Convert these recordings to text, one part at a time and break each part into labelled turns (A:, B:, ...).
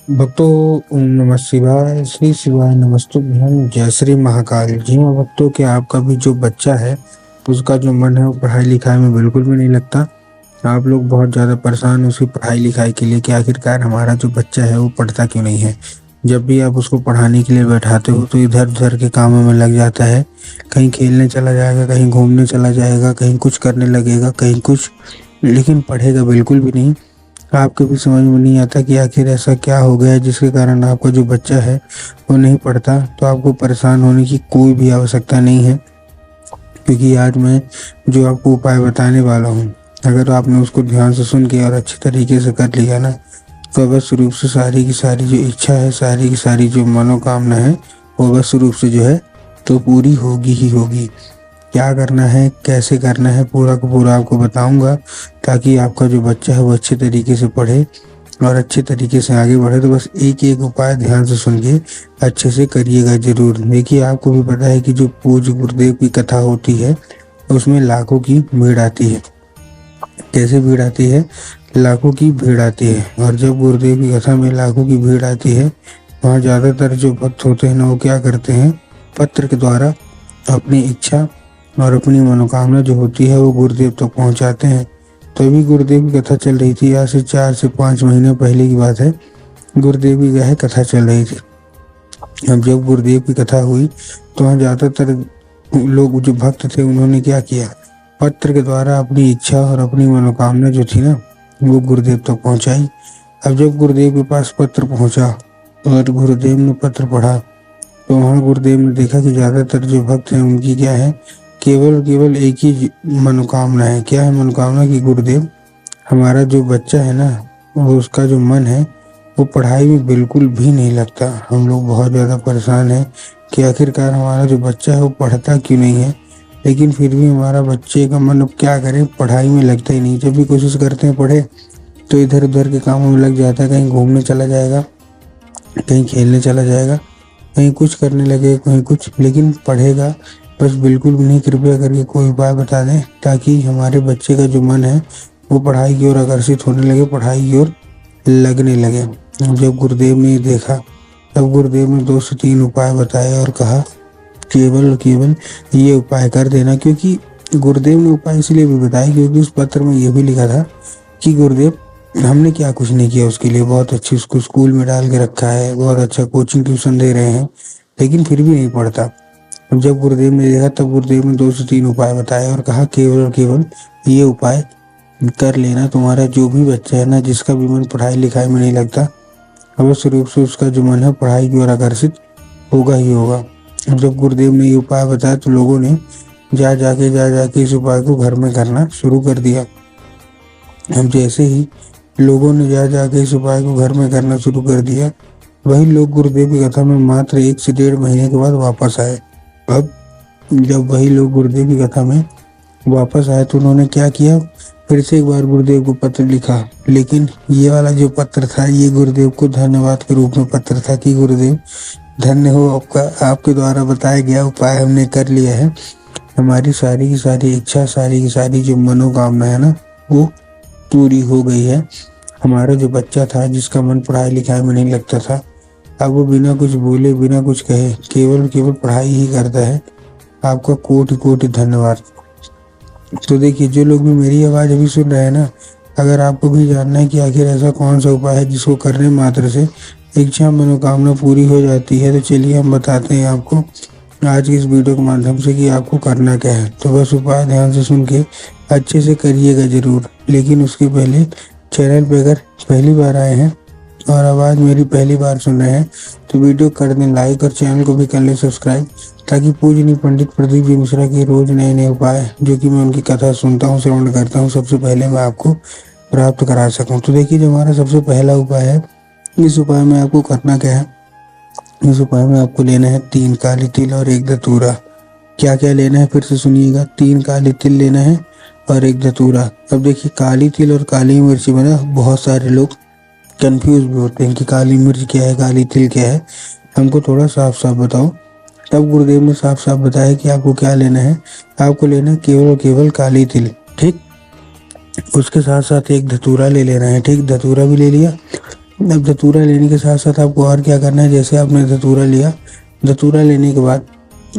A: भक्तों, ओम नमः शिवाय, श्री शिवाय नमस्तुभ्यं, जय श्री महाकाल। जी हाँ भक्तों, कि आपका भी जो बच्चा है उसका जो मन है वो पढ़ाई लिखाई में बिल्कुल भी नहीं लगता। आप लोग बहुत ज़्यादा परेशान हो उसकी पढ़ाई लिखाई के लिए कि आखिरकार हमारा जो बच्चा है वो पढ़ता क्यों नहीं है। जब भी आप उसको पढ़ाने के लिए बैठाते हो तो इधर उधर के कामों में लग जाता है। कहीं खेलने चला जाएगा, कहीं घूमने चला जाएगा, कहीं कुछ करने लगेगा, कहीं कुछ, लेकिन पढ़ेगा बिल्कुल भी नहीं। आपको भी समझ में नहीं आता कि आखिर ऐसा क्या हो गया है जिसके कारण आपका जो बच्चा है वो नहीं पढ़ता। तो आपको परेशान होने की कोई भी आवश्यकता नहीं है, क्योंकि आज मैं जो आपको उपाय बताने वाला हूँ, अगर आपने उसको ध्यान से सुन के और अच्छे तरीके से कर लिया ना, तो अवश्य रूप से सारी की सारी जो इच्छा है, सारी की सारी जो मनोकामना है, वो अवश्य रूप से जो है तो पूरी होगी ही होगी। क्या करना है, कैसे करना है, पूरा का पूरा आपको बताऊंगा, ताकि आपका जो बच्चा है वो अच्छे तरीके से पढ़े और अच्छे तरीके से आगे बढ़े। तो बस एक एक उपाय ध्यान से सुन के अच्छे से करिएगा जरूर। देखिए, आपको भी पता है कि जो पूज्य गुरुदेव की कथा होती है उसमें लाखों की भीड़ आती है। कैसे भीड़ आती है? लाखों की भीड़ आती है। और जब गुरुदेव की कथा में लाखों की भीड़ आती है, वहाँ ज़्यादातर जो भक्त होते हैं ना, वो क्या करते हैं, पत्र के द्वारा अपनी इच्छा और अपनी मनोकामना जो होती है वो गुरुदेव तक पहुंचाते हैं। तभी गुरुदेव की कथा चल रही थी, आज से 4 से 5 महीने पहले की बात है। गुरुदेव की क्या कथा चल रही थी। अब जब गुरुदेव की कथा हुई तो वहाँ ज़्यादातर लोग जो भक्त थे उन्होंने क्या किया, पत्र के द्वारा अपनी इच्छा और अपनी मनोकामना जो थी ना वो गुरुदेव तक पहुंचाई। अब जब गुरुदेव के पास पत्र पहुंचा और गुरुदेव ने पत्र पढ़ा, तो वहाँ गुरुदेव ने देखा कि ज़्यादातर जो भक्त हैं उनकी क्या है, केवल केवल एक ही मनोकामना है। क्या है मनोकामना? कि गुरुदेव, हमारा जो बच्चा है ना, वो उसका जो मन है वो पढ़ाई में बिल्कुल भी नहीं लगता। हम लोग बहुत ज़्यादा परेशान हैं कि आखिरकार हमारा जो बच्चा है वो पढ़ता क्यों नहीं है। लेकिन फिर भी हमारा बच्चे का मन, अब क्या करें, पढ़ाई में लगता ही नहीं। जब भी कोशिश करते हैं पढ़े तो इधर उधर के कामों में लग जाता है। कहीं घूमने चला जाएगा, कहीं खेलने चला जाएगा, कहीं कुछ करने लगे, कहीं कुछ, लेकिन पढ़ेगा बस बिल्कुल भी नहीं। कृपया करके कोई उपाय बता दें ताकि हमारे बच्चे का जो मन है वो पढ़ाई की ओर आकर्षित होने लगे, पढ़ाई की ओर लगने लगे। जब गुरुदेव ने देखा तब गुरुदेव ने 2 से 3 उपाय बताए और कहा केवल केवल ये उपाय कर देना। क्योंकि गुरुदेव ने उपाय इसलिए भी बताए क्योंकि उस पत्र में ये भी लिखा था कि गुरुदेव, हमने क्या कुछ नहीं किया उसके लिए, बहुत अच्छी उसको स्कूल में डाल के रखा है, बहुत अच्छा कोचिंग ट्यूशन दे रहे हैं, लेकिन फिर भी नहीं पढ़ता। अब जब गुरुदेव ने देखा तब गुरुदेव ने 2 से 3 उपाय बताए और कहा केवल और केवल ये उपाय कर लेना। तुम्हारा जो भी बच्चा है ना, जिसका भी मन पढ़ाई लिखाई में नहीं लगता, अवश्य रूप से उसका जो मन है पढ़ाई की ओर आकर्षित होगा ही होगा। अब जब गुरुदेव ने ये उपाय बताया तो लोगों ने जा जाके इस उपाय को घर में करना शुरू कर दिया। अब जैसे ही लोगों ने जा जाके इस उपाय को घर में करना शुरू कर दिया, वही लोग गुरुदेव की कथा में मात्र 1 से 1.5 महीने के बाद वापस आए। अब जब वही लोग गुरुदेव की कथा में वापस आए तो उन्होंने क्या किया, फिर से एक बार गुरुदेव को पत्र लिखा। लेकिन ये वाला जो पत्र था ये गुरुदेव को धन्यवाद के रूप में पत्र था कि गुरुदेव धन्य हो आपका, आपके द्वारा बताया गया उपाय हमने कर लिया है। हमारी सारी की सारी इच्छा, सारी की सारी जो मनोकामना है ना वो पूरी हो गई है। हमारा जो बच्चा था जिसका मन पढ़ाई लिखाई में नहीं लगता था, अब वो बिना कुछ बोले, बिना कुछ कहे, केवल केवल पढ़ाई ही करता है। आपका कोटि कोटि धन्यवाद। तो देखिए, जो लोग भी मेरी आवाज़ अभी सुन रहे हैं ना, अगर आपको भी जानना है कि आखिर ऐसा कौन सा उपाय है जिसको करने मात्र से इच्छा मनोकामना पूरी हो जाती है, तो चलिए हम बताते हैं आपको आज की इस वीडियो के माध्यम से कि आपको करना क्या है। तो बस उपाय ध्यान से सुन के अच्छे से करिएगा जरूर। लेकिन उसके पहले चैनल पे अगर पहली बार आए हैं और आवाज़ मेरी पहली बार सुन रहे हैं तो वीडियो कर दें लाइक और चैनल को भी कर लें सब्सक्राइब, ताकि पूजनीय पंडित प्रदीप जी मिश्रा के रोज नए नए उपाय जो कि मैं उनकी कथा सुनता हूँ, श्रवण करता हूँ, सबसे पहले मैं आपको प्राप्त करा सकूँ। तो देखिए, जो हमारा सबसे पहला उपाय है, इस उपाय में आपको करना क्या है, इस उपाय में आपको लेना है 3 काली तिल और 1 धतूरा। क्या क्या लेना है फिर से सुनिएगा, 3 काली तिल लेना है और 1 धतूरा। अब देखिए, काली तिल और काली मिर्च में ना बहुत सारे लोग कंफ्यूज भी होते हैं कि काली मिर्च क्या है, काली तिल क्या है, हमको थोड़ा साफ साफ बताओ। तब गुरुदेव ने साफ साफ बताया कि आपको क्या लेना है, आपको लेना है केवल और केवल काली तिल, ठीक। उसके साथ साथ 1 धतूरा ले लेना है, ठीक। धतूरा भी ले लिया। अब धतूरा लेने के साथ साथ आपको और क्या करना है, जैसे आपने धतूरा लिया, धतूरा लेने के बाद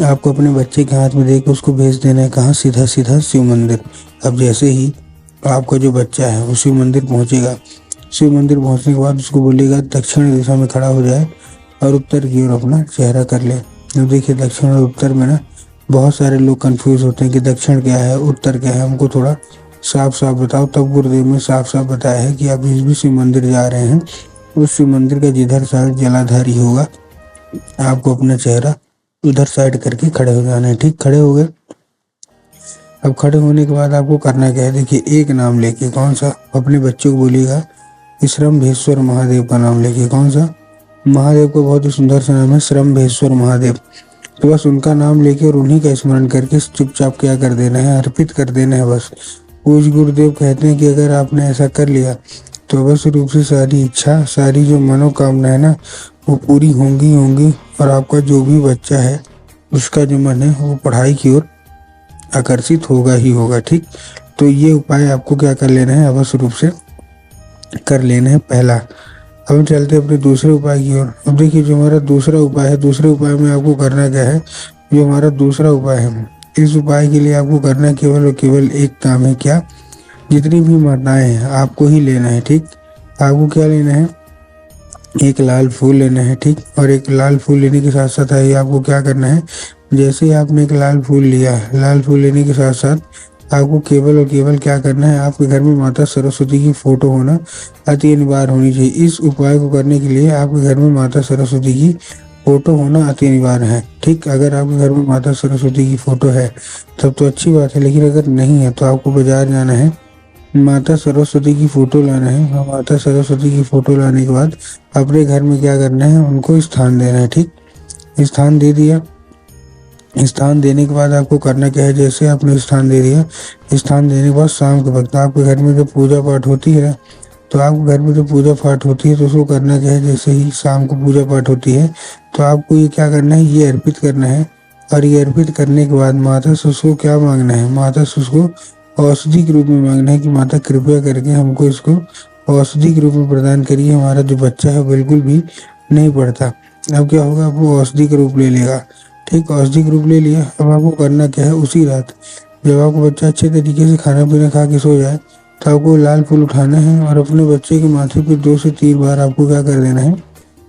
A: आपको अपने बच्चे के हाथ में दे के उसको भेज देना है कहाँ, सीधा सीधा शिव मंदिर। अब जैसे ही आपका जो बच्चा है वो शिव मंदिर पहुँचेगा, शिव मंदिर पहुँचने के बाद उसको बोलेगा दक्षिण दिशा में खड़ा हो जाए और उत्तर की ओर अपना चेहरा कर ले। अब देखिए दक्षिण और उत्तर में ना बहुत सारे लोग कंफ्यूज होते हैं कि दक्षिण क्या है उत्तर क्या है, हमको थोड़ा साफ साफ बताओ। तब गुरुदेव ने साफ साफ बताया है कि आप जिस भी शिव मंदिर जा रहे हैं उस शिव मंदिर का जिधर साइड जलाधारी होगा आपको अपना चेहरा उधर साइड करके खड़े हो जाना है। ठीक, खड़े हो गए। अब खड़े होने के बाद आपको करना क्या है, देखिए एक नाम लेके, कौन सा, अपने बच्चों को बोलिएगा श्रम्भेश्वर महादेव का नाम लेके। कौन सा, महादेव का बहुत ही सुंदर सा नाम है श्रम्भेश्वर महादेव। तो बस उनका नाम लेके और उन्हीं का स्मरण करके चुपचाप क्या कर देना है, अर्पित कर देना है बस। पूज गुरुदेव कहते हैं कि अगर आपने ऐसा कर लिया तो अवश्य रूप से सारी इच्छा, सारी जो मनोकामना है ना वो पूरी होंगी होंगी, और आपका जो भी बच्चा है उसका जो मन है वो पढ़ाई की ओर आकर्षित होगा ही होगा। ठीक, तो ये उपाय आपको क्या कर लेना है, अवश्य रूप से कर लेना है पहला। अब हम चलते हैं अपने दूसरे उपाय की ओर। अब देखिए जो हमारा दूसरा उपाय है, दूसरे उपाय में आपको करना क्या है, जो हमारा दूसरा उपाय है, इस उपाय के लिए आपको करना केवल और केवल एक काम है, क्या, जितनी भी माताएं हैं आपको ही लेना है। ठीक, आपको क्या लेना है, एक लाल फूल लेना है। ठीक, और एक लाल फूल लेने के साथ साथ ही आपको क्या करना है, जैसे ही आपने एक लाल फूल लिया, लाल फूल लेने के साथ साथ आपको केवल और केवल क्या करना है, आपके घर में माता सरस्वती की फोटो होना अति अनिवार्य होनी चाहिए। इस उपाय को करने के लिए आपके घर में माता सरस्वती की फोटो होना अति अनिवार्य है। ठीक, अगर आपके घर में माता सरस्वती की फोटो है तब तो अच्छी बात है, लेकिन अगर नहीं है तो आपको बाजार जाना है, माता सरस्वती की फोटो लाना है। माता सरस्वती की फोटो लाने के बाद अपने घर में क्या करना है, उनको स्थान देना है। ठीक, स्थान दे दिया, स्थान देने के बाद आपको करना क्या है, जैसे आपने स्थान दे दिया, स्थान देने के बाद शाम के वक्त आपके घर में जो पूजा पाठ होती है, तो आपके घर में जो पूजा पाठ होती है तो उसको करना क्या है, जैसे ही शाम को पूजा पाठ होती है तो आपको ये क्या करना है, ये अर्पित करना है। और ये अर्पित करने के बाद माता से उसको क्या मांगना है, माता से उसको औषधि के रूप में मांगना है कि माता कृपया करके हमको इसको औषधि के रूप में प्रदान करिए, हमारा जो बच्चा है बिल्कुल भी नहीं पढ़ता। अब क्या होगा, वो औषधि का रूप ले लेगा। ठीक, औषधि का रूप ले लिया। अब आपको करना क्या है, उसी रात जब आपको बच्चा अच्छे तरीके से खाना पीना खा के सो जाए तो आपको लाल फूल उठाना है और अपने बच्चे के माथे पे 2 से 3 बार आपको क्या कर देना है,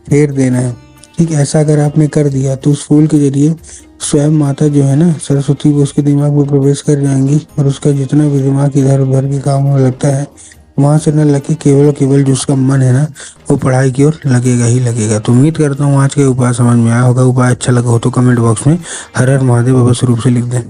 A: फेर देना है। ठीक, ऐसा अगर आपने कर दिया तो उस फूल के जरिए स्वयं माता जो है ना सरस्वती वो उसके दिमाग में प्रवेश कर जाएंगी और उसका जितना भी दिमाग इधर उधर के काम में लगता है वहां से न लगे, केवल और केवल जो उसका मन है ना वो पढ़ाई की ओर लगेगा ही लगेगा। तो उम्मीद करता हूँ आज के उपाय समझ में आया होगा। उपाय अच्छा लगा हो तो कमेंट बॉक्स में हर हर महादेव अवश्य रूप से लिख दें।